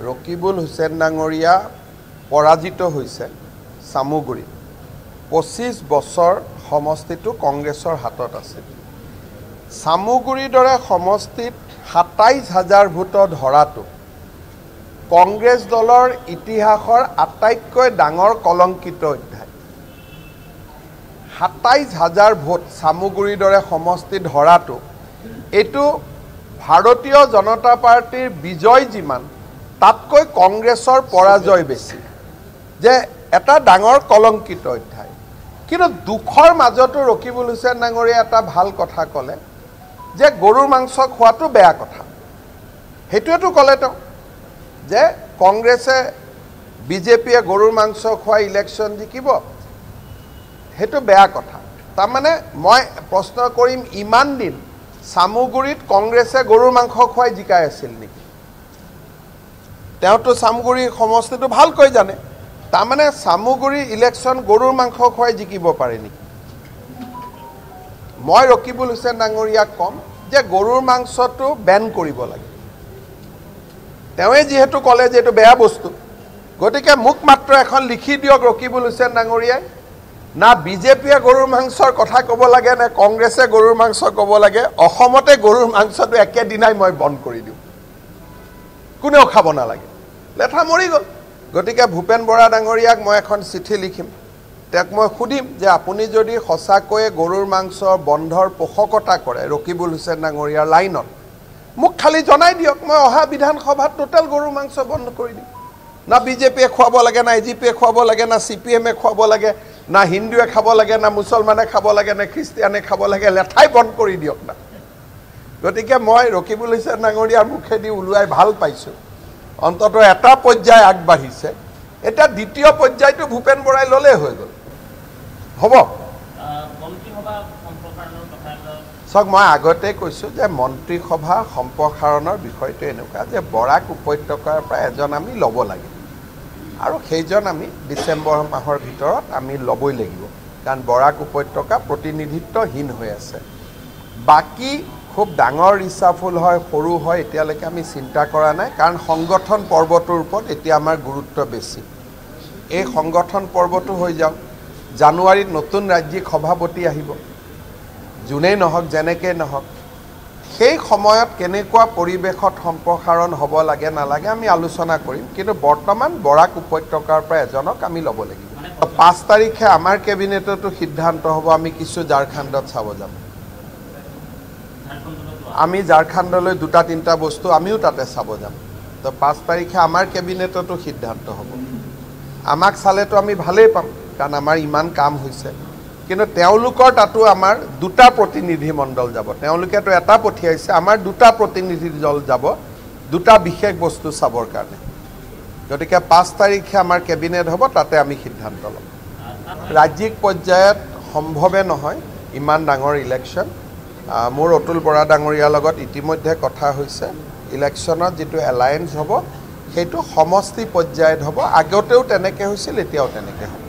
ৰকিবুল হুছেইন ডাঙৰীয়া পৰাজিত হৈছে চামুগুৰিত 25 বছৰ সমষ্টিটো কংগ্ৰেছৰ হাতত আছে চামুগুৰিৰ দৰে সমষ্টিত 27,000 ভোটত হৰাটো কংগ্ৰেছ দলৰ ইতিহাসৰ আটাইতকৈ ডাঙৰ কলংকিত অধ্যায় 27,000 ভোট চামুগুৰিৰ দৰে সমষ্টিত হৰাটো এইটো ভাৰতীয় জনতা পাৰ্টিৰ বিজয় যিমান তাতকৈ কংগ্ৰেছৰ পৰাজয় বেছি যে এটা ডাঙৰ কলংকিত অধ্যায় কিন্তু দুখৰ মাজতো ৰকিবুল হুছেইন ডাঙৰীয়া এটা ভাল কথা ক'লে যে গৰুৰ মাংস খোৱাটো বেয়া কথা হেতুৱেটো ক'লে তো যে কংগ্ৰেছে বিজেপিয়ে গৰুৰ মাংস খোৱা ইলেকশ্যন জিকিব হেতু বেয়া কথা তাৰমানে মই প্ৰশ্ন কৰিম ইমান দিন চামুগুৰিত কংগ্ৰেছে গৰুৰ মাংস খুৱাই জিকাই আছিল নেকি তেওঁতো চামুগুৰি সমষ্টিটো ভালকৈ জানে তাৰমানে চামুগুৰি ইলেকশ্যন গৰুৰ মাংস খুৱাই জিকিব পাৰে নেকি মই ৰকিবুল হুছেইন ডাঙৰীয়াক কম যে গৰুৰ মাংসটো বেন কৰিব লাগে তেওঁৱে যিহেতু ক'লে যে এইটো বেয়া বস্তু গতিকে মোক মাত্ৰ এখন লিখি দিয়ক ৰকিবুল হুছেইন ডাঙৰীয়াই না বিজেপিয়ে গৰুৰ মাংসৰ কথা ক'ব লাগে নে কংগ্ৰেছে গৰুৰ মাংস ক'ব লাগে অসমতে গৰুৰ মাংসটো একেদিনাই মই বন্ধ কৰি দিওঁ কোনেও খাব নালাগে লেঠা মৰি গ'ল গতিকে ভূপেন বৰা ডাঙৰীয়াক মই এখন চিঠি লিখিম তেওঁক মই সুধিম যে আপুনি যদি সঁচাকৈয়ে গৰুৰ মাংস বন্ধৰ পোষকতা কৰে ৰকিবুল হুছেইন ডাঙৰীয়াৰ লাইনত মোক খালি জনাই দিয়ক মই অহা বিধানসভাত টোটেল গৰুৰ মাংস বন্ধ কৰি দিম না বিজেপিয়ে খুৱাব লাগে না এজিপিয়ে খুৱাব লাগে না চিপিএমে খুৱাব লাগে না হিন্দুৱে খাব লাগে না মুছলমানে খাব লাগে না খ্ৰীষ্টিয়ানে খাব লাগে লেঠাই বন্ধ কৰি দিয়ক না গতিকে মই ৰকিবুল হুছেইন ডাঙৰীয়াৰ মুখেদি ওলোৱাই ভাল পাইছোঁ অন্ততঃ এটা পৰ্যায় আগবাঢ়িছে এটা দ্বিতীয় পৰ্যায়টো ভূপেন বৰাই ল'লে হৈ গ'ল হ'ব চাওক মই আগতে কৈছোঁ যে মন্ত্ৰীসভা সম্প্ৰসাৰণৰ বিষয়টো এনেকুৱা যে বৰাক উপত্যকাৰ পৰা এজন আমি ল'ব লাগে আৰু সেইজন আমি ডিচেম্বৰ মাহৰ ভিতৰত আমি ল'বই লাগিব কাৰণ বৰাক উপত্যকা প্ৰতিনিধিত্বহীন হৈ আছে বাকী খুব ডাঙৰ ৰিচাফুল হয় সৰু হয় এতিয়ালৈকে আমি চিন্তা কৰা নাই কাৰণ সংগঠন পৰ্বটোৰ ওপৰত এতিয়া আমাৰ গুৰুত্ব বেছি এই সংগঠন পৰ্বটো হৈ যাওক জানুৱাৰীত নতুন ৰাজ্যিক সভাপতি আহিব যোনেই নহওক যেনেকৈ নহওক সেই সময়ত কেনেকুৱা পৰিৱেশত সম্প্ৰসাৰণ হ'ব লাগে নালাগে আমি আলোচনা কৰিম কিন্তু বৰ্তমান বৰাক উপত্যকাৰ পৰা এজনক আমি ল'ব লাগিব 5 তাৰিখে আমাৰ কেবিনেটতো সিদ্ধান্ত হ'ব আমি কিছু ঝাৰখণ্ডত চাব যাম আমি ঝাৰখণ্ডলৈ 2-3টা বস্তু আমিও তাতে চাব যাম তো 5 তাৰিখে আমাৰ কেবিনেটতো সিদ্ধান্ত হ'ব আমাক চালেতো আমি ভালেই পাম কাৰণ আমাৰ ইমান কাম হৈছে কিন্তু তেওঁলোকৰ তাতো আমাৰ 2টা প্ৰতিনিধি মণ্ডল যাব তেওঁলোকেতো এটা পঠিয়াইছে আমাৰ 2টা প্ৰতিনিধি দল যাব 2টা বিশেষ বস্তু চাবৰ কাৰণে গতিকে 5 তাৰিখে আমাৰ কেবিনেট হ'ব তাতে আমি সিদ্ধান্ত ল'ম ৰাজ্যিক পৰ্যায়ত সম্ভৱে নহয় ইমান ডাঙৰ ইলেকশ্যন মোৰ অতুল বৰা ডাঙৰীয়াৰ লগত ইতিমধ্যে কথা হৈছে ইলেকশ্যনত যিটো এলায়েন্স হ'ব সেইটো সমষ্টি পৰ্যায়ত হ'ব আগতেও তেনেকৈ হৈছিল এতিয়াও তেনেকৈ হ'ব